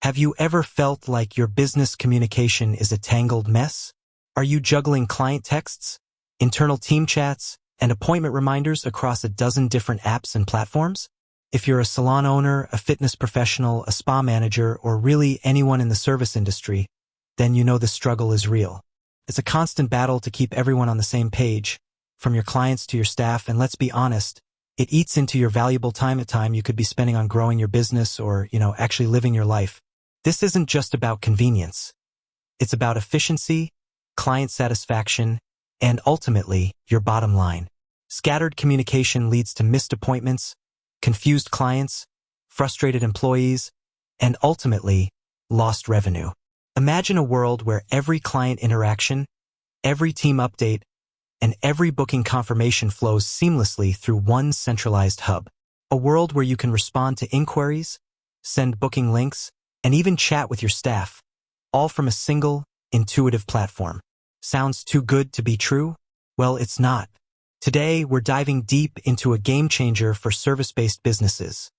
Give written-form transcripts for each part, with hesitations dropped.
Have you ever felt like your business communication is a tangled mess? Are you juggling client texts, internal team chats, and appointment reminders across a dozen different apps and platforms? If you're a salon owner, a fitness professional, a spa manager, or really anyone in the service industry, then you know the struggle is real. It's a constant battle to keep everyone on the same page, from your clients to your staff, and let's be honest, it eats into your valuable time you could be spending on growing your business or, actually living your life. This isn't just about convenience. It's about efficiency, client satisfaction, and ultimately, your bottom line. Scattered communication leads to missed appointments, confused clients, frustrated employees, and ultimately, lost revenue. Imagine a world where every client interaction, every team update, and every booking confirmation flows seamlessly through one centralized hub. A world where you can respond to inquiries, send booking links, and even chat with your staff, all from a single, intuitive platform. Sounds too good to be true? Well, it's not. Today, we're diving deep into a game changer for service-based businesses,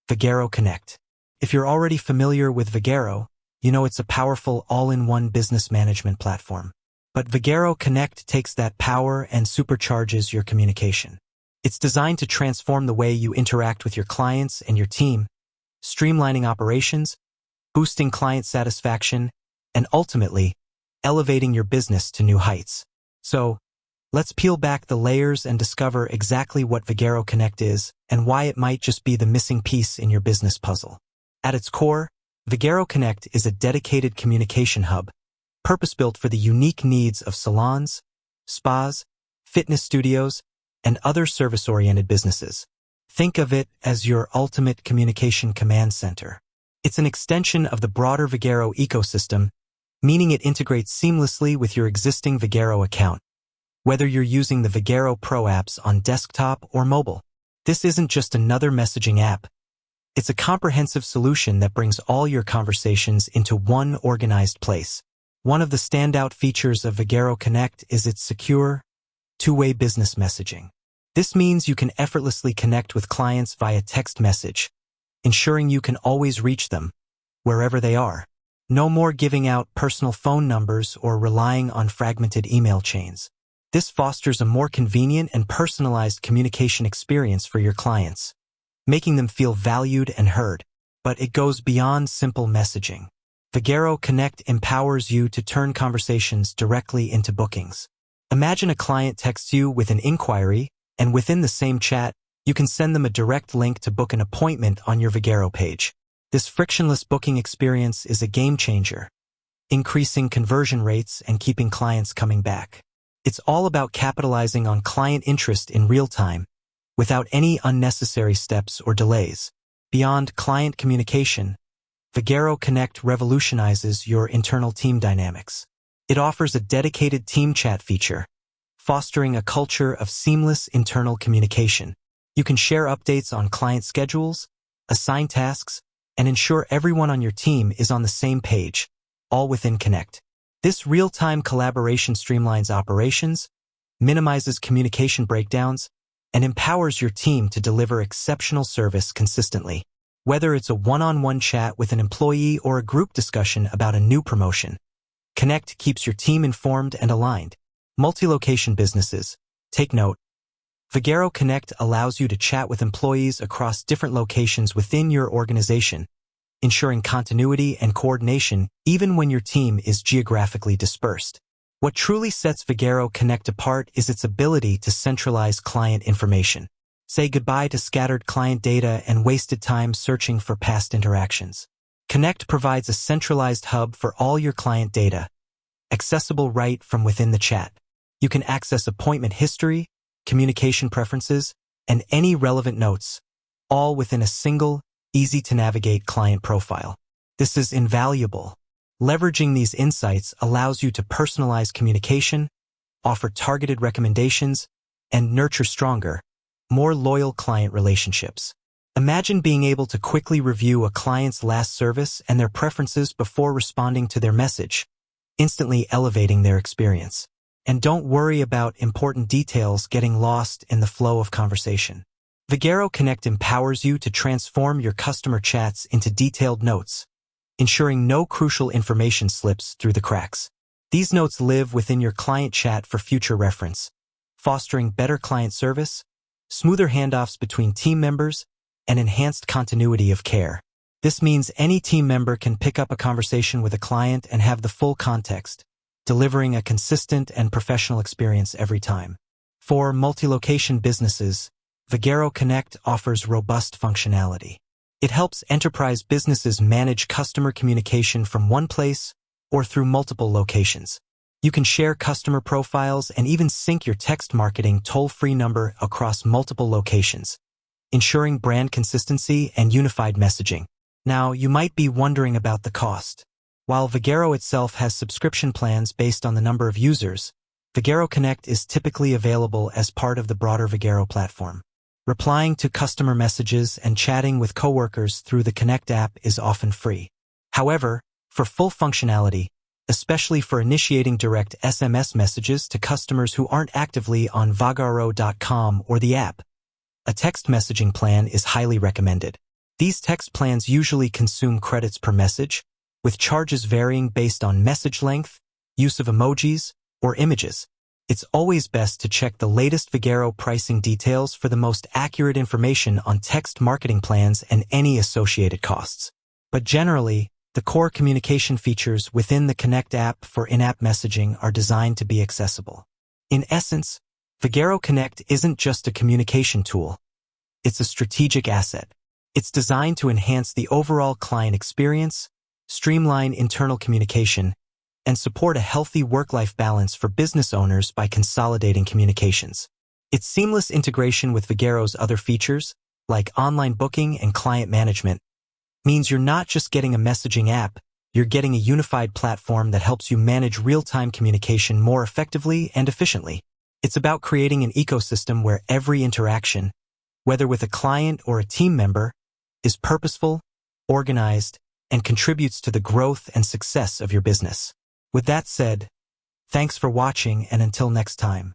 Vagaro Connect. If you're already familiar with Vagaro, you know it's a powerful all-in-one business management platform. But Vagaro Connect takes that power and supercharges your communication. It's designed to transform the way you interact with your clients and your team, streamlining operations, boosting client satisfaction, and ultimately, elevating your business to new heights. So, let's peel back the layers and discover exactly what Vagaro Connect is and why it might just be the missing piece in your business puzzle. At its core, Vagaro Connect is a dedicated communication hub, purpose-built for the unique needs of salons, spas, fitness studios, and other service-oriented businesses. Think of it as your ultimate communication command center. It's an extension of the broader Vagaro ecosystem, meaning it integrates seamlessly with your existing Vagaro account, whether you're using the Vagaro Pro apps on desktop or mobile. This isn't just another messaging app. It's a comprehensive solution that brings all your conversations into one organized place. One of the standout features of Vagaro Connect is its secure, two-way business messaging. This means you can effortlessly connect with clients via text message, ensuring you can always reach them, wherever they are. No more giving out personal phone numbers or relying on fragmented email chains. This fosters a more convenient and personalized communication experience for your clients, making them feel valued and heard. But it goes beyond simple messaging. Vagaro Connect empowers you to turn conversations directly into bookings. Imagine a client texts you with an inquiry, and within the same chat, you can send them a direct link to book an appointment on your Vagaro page. This frictionless booking experience is a game changer, increasing conversion rates and keeping clients coming back. It's all about capitalizing on client interest in real time, without any unnecessary steps or delays. Beyond client communication, Vagaro Connect revolutionizes your internal team dynamics. It offers a dedicated team chat feature, fostering a culture of seamless internal communication. You can share updates on client schedules, assign tasks, and ensure everyone on your team is on the same page, all within Connect. This real-time collaboration streamlines operations, minimizes communication breakdowns, and empowers your team to deliver exceptional service consistently. Whether it's a one-on-one chat with an employee or a group discussion about a new promotion, Connect keeps your team informed and aligned. Multi-location businesses, take note. Vagaro Connect allows you to chat with employees across different locations within your organization, ensuring continuity and coordination even when your team is geographically dispersed. What truly sets Vagaro Connect apart is its ability to centralize client information. Say goodbye to scattered client data and wasted time searching for past interactions. Connect provides a centralized hub for all your client data, accessible right from within the chat. You can access appointment history, communication preferences, and any relevant notes, all within a single, easy-to-navigate client profile. This is invaluable. Leveraging these insights allows you to personalize communication, offer targeted recommendations, and nurture stronger, more loyal client relationships. Imagine being able to quickly review a client's last service and their preferences before responding to their message, instantly elevating their experience. And don't worry about important details getting lost in the flow of conversation. Vagaro Connect empowers you to transform your customer chats into detailed notes, ensuring no crucial information slips through the cracks. These notes live within your client chat for future reference, fostering better client service, smoother handoffs between team members, and enhanced continuity of care. This means any team member can pick up a conversation with a client and have the full context, delivering a consistent and professional experience every time. For multi-location businesses, Vagaro Connect offers robust functionality. It helps enterprise businesses manage customer communication from one place or through multiple locations. You can share customer profiles and even sync your text marketing toll-free number across multiple locations, ensuring brand consistency and unified messaging. Now, you might be wondering about the cost. While Vagaro itself has subscription plans based on the number of users, Vagaro Connect is typically available as part of the broader Vagaro platform. Replying to customer messages and chatting with coworkers through the Connect app is often free. However, for full functionality, especially for initiating direct SMS messages to customers who aren't actively on Vagaro.com or the app, a text messaging plan is highly recommended. These text plans usually consume credits per message, with charges varying based on message length, use of emojis, or images. It's always best to check the latest Vagaro pricing details for the most accurate information on text marketing plans and any associated costs. But generally, the core communication features within the Connect app for in-app messaging are designed to be accessible. In essence, Vagaro Connect isn't just a communication tool. It's a strategic asset. It's designed to enhance the overall client experience, streamline internal communication, and support a healthy work-life balance for business owners by consolidating communications. Its seamless integration with Vagaro's other features, like online booking and client management, means you're not just getting a messaging app, you're getting a unified platform that helps you manage real-time communication more effectively and efficiently. It's about creating an ecosystem where every interaction, whether with a client or a team member, is purposeful, organized, and contributes to the growth and success of your business. With that said, thanks for watching, and until next time.